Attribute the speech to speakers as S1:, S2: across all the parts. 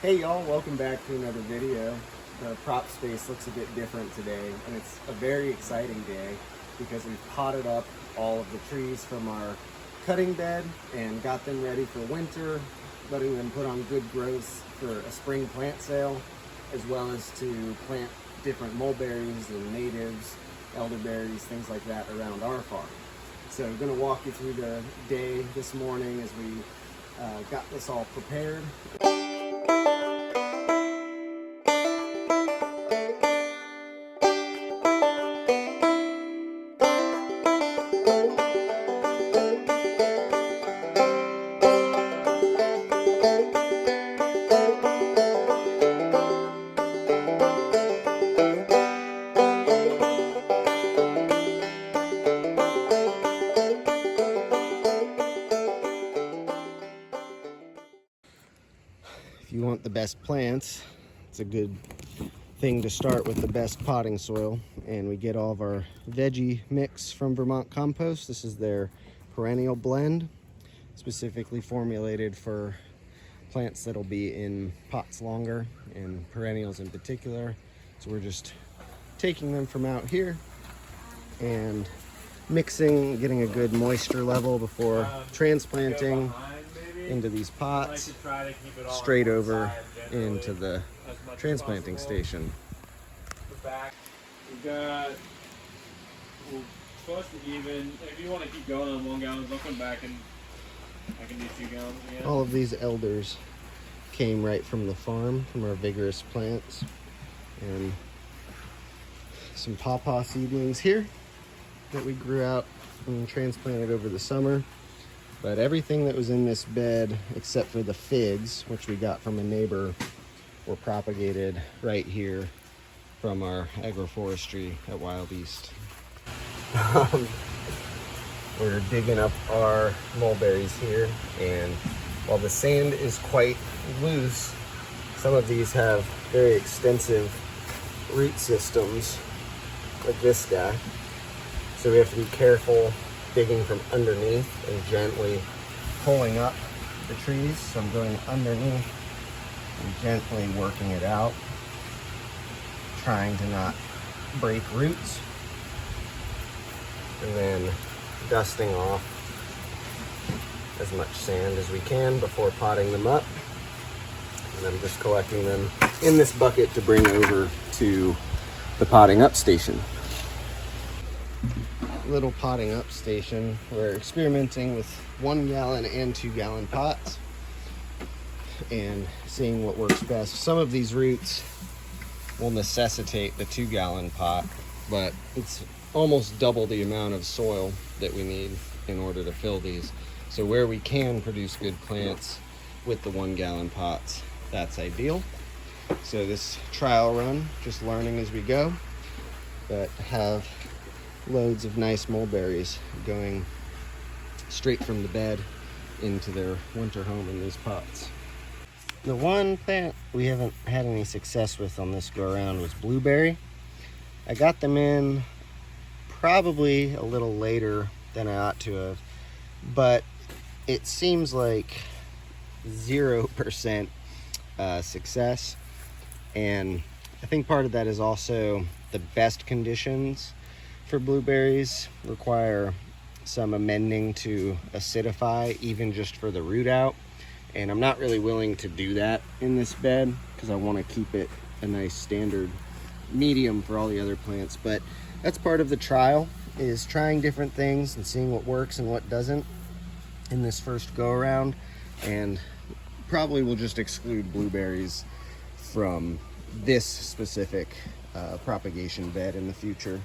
S1: Hey y'all, welcome back to another video. The prop space looks a bit different today, and it's a very exciting day because we've potted up all of the trees from our cutting bed and got them ready for winter, letting them put on good growth for a spring plant sale, as well as to plant different mulberries and natives, elderberries, things like that around our farm. So I'm going to walk you through the day this morning as we got this all prepared. If you want the best plants, it's a good thing to start with the best potting soil. And we get all of our veggie mix from Vermont Compost. This is their perennial blend, specifically formulated for plants that'll be in pots longer, and perennials in particular. So we're just taking them from out here and mixing, getting a good moisture level before transplanting into these pots, straight over into the transplanting station.
S2: We've got, we're supposed to even, if you want to keep going on 1 gallon, I'll come back and I can do 2 gallons again.
S1: All of these elders came right from the farm, from our vigorous plants, and some pawpaw seedlings here that we grew out and transplanted over the summer. But everything that was in this bed, except for the figs, which we got from a neighbor, were propagated right here from our agroforestry at Wild East. We're digging up our mulberries here, and while the sand is quite loose, some of these have very extensive root systems, like this guy. So we have to be careful digging from underneath and gently pulling up the trees. So I'm going underneath and gently working it out, trying to not break roots, and then dusting off as much sand as we can before potting them up. And I'm just collecting them in this bucket to bring over to the potting up station. Little potting up station. We're experimenting with 1 gallon and 2 gallon pots and seeing what works best. Some of these roots will necessitate the 2 gallon pot, but it's almost double the amount of soil that we need in order to fill these. So where we can produce good plants with the 1 gallon pots, that's ideal. So this trial run, just learning as we go, but have loads of nice mulberries going straight from the bed into their winter home in these pots. The one plant we haven't had any success with on this go around was blueberry. I got them in probably a little later than I ought to have, but it seems like 0% success. And I think part of that is also the best conditions for blueberries require some amending to acidify, even just for the root out. And I'm not really willing to do that in this bed because I want to keep it a nice standard medium for all the other plants. But that's part of the trial, is trying different things and seeing what works and what doesn't in this first go around. And probably we'll just exclude blueberries from this specific propagation bed in the future.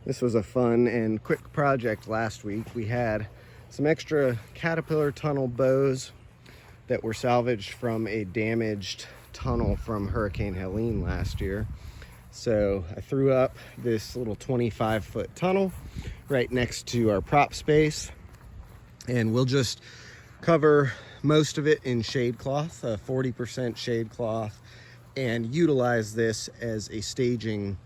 S1: This was a fun and quick project last week. We had some extra caterpillar tunnel bows that were salvaged from a damaged tunnel from Hurricane Helene last year. So I threw up this little 25-foot tunnel right next to our prop space, and we'll just cover most of it in shade cloth, 40% shade cloth, and utilize this as a staging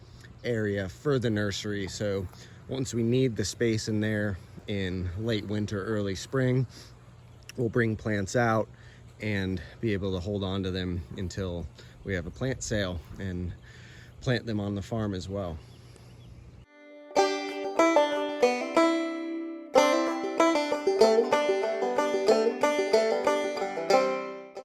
S1: area for the nursery. So once we need the space in there in late winter, early spring, we'll bring plants out and be able to hold on to them until we have a plant sale and plant them on the farm as well.